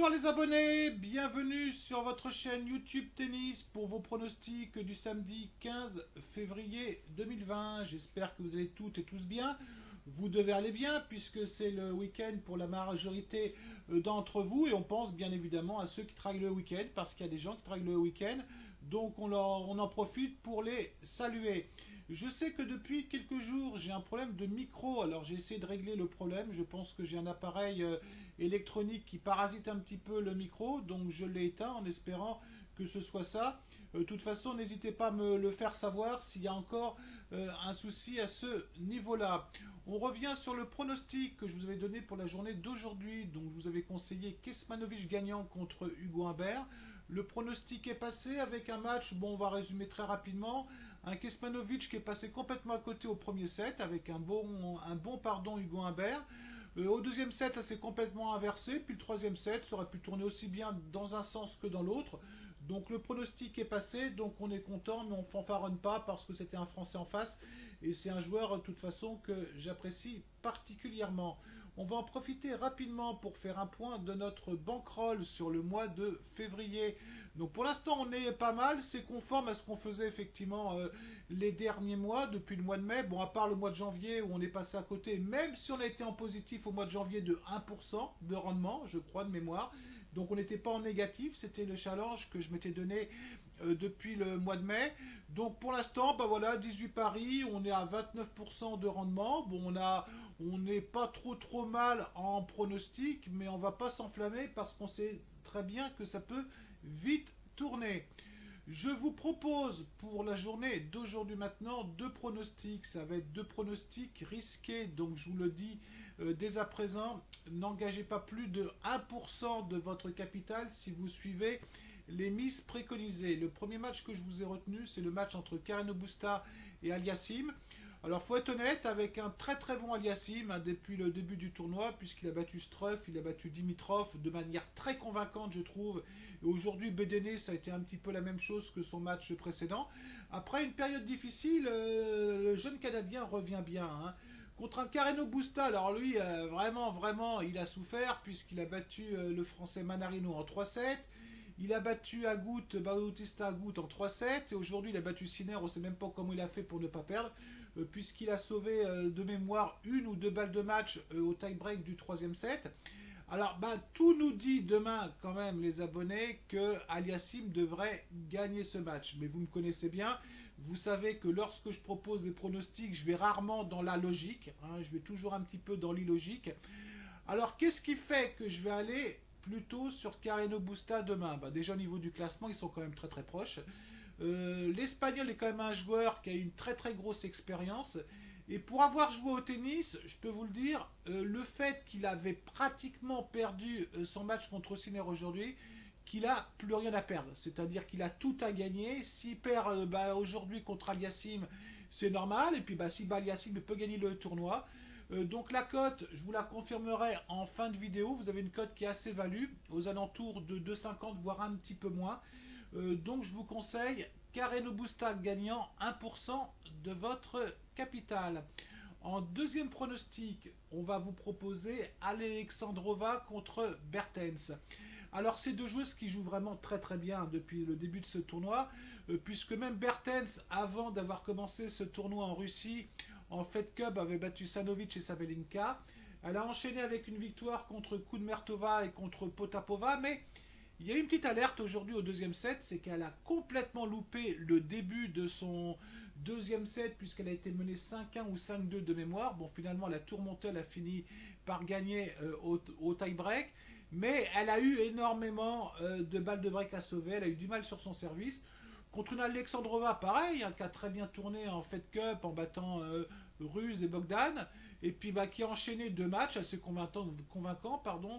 Bonsoir les abonnés, bienvenue sur votre chaîne YouTube Tennis pour vos pronostics du samedi 15 février 2020. J'espère que vous allez toutes et tous bien. Vous devez aller bien puisque c'est le week-end pour la majorité d'entre vous et on pense bien évidemment à ceux qui travaillent le week-end parce qu'il y a des gens qui travaillent le week-end. Donc on en profite pour les saluer. Je sais que depuis quelques jours j'ai un problème de micro, alors j'ai essayé de régler le problème. Je pense que j'ai un appareil électronique qui parasite un petit peu le micro, donc je l'ai éteint en espérant que ce soit ça. De toute façon, n'hésitez pas à me le faire savoir s'il y a encore un souci à ce niveau-là. On revient sur le pronostic que je vous avais donné pour la journée d'aujourd'hui. Donc je vous avais conseillé Kecmanovic gagnant contre Hugo Humbert. Le pronostic est passé avec un match, bon on va résumer très rapidement, un Kecmanovic qui est passé complètement à côté au premier set avec un bon Hugo Humbert. Au deuxième set, ça s'est complètement inversé, puis le troisième set, ça aurait pu tourner aussi bien dans un sens que dans l'autre. Donc le pronostic est passé, donc on est content, mais on ne fanfaronne pas parce que c'était un Français en face, et c'est un joueur de toute façon que j'apprécie particulièrement. On va en profiter rapidement pour faire un point de notre bankroll sur le mois de février. Donc pour l'instant on est pas mal, c'est conforme à ce qu'on faisait effectivement les derniers mois, depuis le mois de mai. Bon, à part le mois de janvier où on est passé à côté, même si on a été en positif au mois de janvier de 1% de rendement, je crois de mémoire. Donc on n'était pas en négatif, c'était le challenge que je m'étais donné depuis le mois de mai. Donc pour l'instant, bah voilà, 18 paris, on est à 29% de rendement. Bon, on n'est pas trop mal en pronostic, mais on va pas s'enflammer parce qu'on sait très bien que ça peut vite tourner. Je vous propose pour la journée d'aujourd'hui maintenant deux pronostics. Ça va être deux pronostics risqués, donc je vous le dis dès à présent, n'engagez pas plus de 1% de votre capital si vous suivez les mises préconisées. Le premier match que je vous ai retenu, c'est le match entre Carreno Busta et Aliassime. Alors, faut être honnête, avec un très bon Aliassime depuis le début du tournoi, puisqu'il a battu Struff, il a battu Dimitrov de manière très convaincante, je trouve. Et aujourd'hui, Bedene, ça a été un petit peu la même chose que son match précédent. Après une période difficile, le jeune Canadien revient bien. Hein. Contre un Carreno Busta, alors lui, vraiment, il a souffert, puisqu'il a battu le Français Manarino en 3-7. Il a battu Bautista Agut en 3-7. Et aujourd'hui, il a battu Sinner, on ne sait même pas comment il a fait pour ne pas perdre. Puisqu'il a sauvé de mémoire une ou deux balles de match au tie-break du troisième set. Alors, tout nous dit demain, quand même, les abonnés, que Aliassime devrait gagner ce match. Mais vous me connaissez bien, vous savez que lorsque je propose des pronostics, je vais rarement dans la logique, hein, je vais toujours un petit peu dans l'illogique. Alors, qu'est-ce qui fait que je vais aller plutôt sur Carreno Busta demain? Déjà, au niveau du classement, ils sont quand même très proches. L'Espagnol est quand même un joueur qui a une très grosse expérience. Et pour avoir joué au tennis, je peux vous le dire, le fait qu'il avait pratiquement perdu son match contre Sinner aujourd'hui, qu'il n'a plus rien à perdre. C'est-à-dire qu'il a tout à gagner. S'il perd aujourd'hui contre Aliassime, c'est normal. Et puis si Aliassime peut gagner le tournoi. Donc la cote, je vous la confirmerai en fin de vidéo. Vous avez une cote qui est assez value, aux alentours de 2,50 voire un petit peu moins. Donc je vous conseille Carreno Busta gagnant 1% de votre capital. En deuxième pronostic, on va vous proposer Alexandrova contre Bertens. Alors c'est deux joueuses qui jouent vraiment très bien depuis le début de ce tournoi, puisque même Bertens, avant d'avoir commencé ce tournoi en Russie, en Fed Cup avait battu Sanovic et Sabalenka. Elle a enchaîné avec une victoire contre Kudermetova et contre Potapova, mais il y a une petite alerte aujourd'hui au deuxième set, c'est qu'elle a complètement loupé le début de son deuxième set puisqu'elle a été menée 5-1 ou 5-2 de mémoire. Bon, finalement, elle a tout remonté, elle a fini par gagner au tie-break, mais elle a eu énormément de balles de break à sauver, elle a eu du mal sur son service. Contre une Alexandrova, pareil, hein, qui a très bien tourné en Fed Cup en battant Ruse et Bogdan, et puis qui a enchaîné deux matchs assez convaincants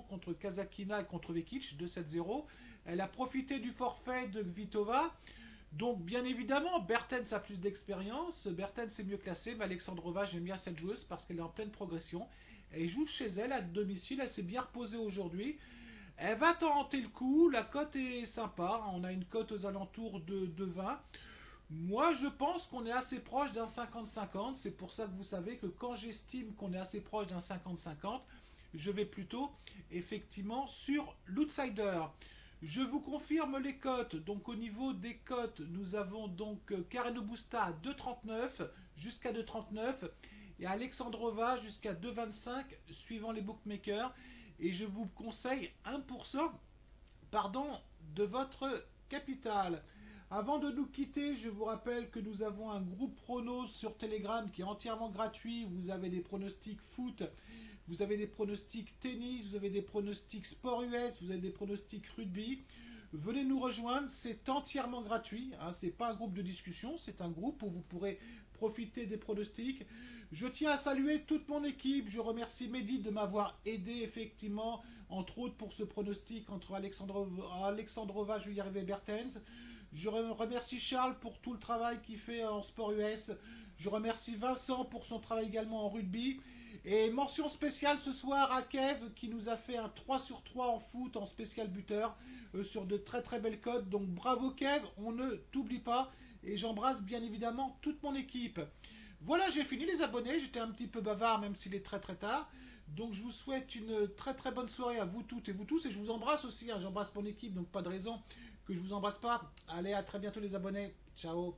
contre Kasatkina et contre Vekic, 2-7-0. Elle a profité du forfait de Kvitova. Donc bien évidemment, Bertens a plus d'expérience, Bertens est mieux classée, mais Alexandrova, j'aime bien cette joueuse parce qu'elle est en pleine progression. Elle joue chez elle à domicile, elle s'est bien reposée aujourd'hui. Elle va tenter le coup, la cote est sympa, on a une cote aux alentours de 20. Moi, je pense qu'on est assez proche d'un 50-50. C'est pour ça que vous savez que quand j'estime qu'on est assez proche d'un 50-50, je vais plutôt effectivement sur l'outsider. Je vous confirme les cotes. Donc au niveau des cotes, nous avons donc Carreno Busta à 2,39 jusqu'à 2,39 et Alexandrova jusqu'à 2,25 suivant les bookmakers. Et je vous conseille 1% pardon, de votre capital. Avant de nous quitter, je vous rappelle que nous avons un groupe prono sur Telegram qui est entièrement gratuit. Vous avez des pronostics foot, vous avez des pronostics tennis, vous avez des pronostics sport US, vous avez des pronostics rugby. Venez nous rejoindre, c'est entièrement gratuit. Hein, c'est pas un groupe de discussion, c'est un groupe où vous pourrez profiter des pronostics. Je tiens à saluer toute mon équipe. Je remercie Mehdi de m'avoir aidé effectivement, entre autres pour ce pronostic entre Alexandrova, je vais y arriver, Bertens. Je remercie Charles pour tout le travail qu'il fait en sport US. Je remercie Vincent pour son travail également en rugby. Et mention spéciale ce soir à Kev qui nous a fait un 3 sur 3 en foot en spécial buteur sur de très très belles cotes. Donc bravo Kev, on ne t'oublie pas. Et j'embrasse bien évidemment toute mon équipe. Voilà, j'ai fini les abonnés. J'étais un petit peu bavard même s'il est très très tard. Donc je vous souhaite une très très bonne soirée à vous toutes et vous tous. Et je vous embrasse aussi. Hein. J'embrasse mon équipe, donc pas de raison que je vous embrasse pas. Allez, à très bientôt les abonnés. Ciao.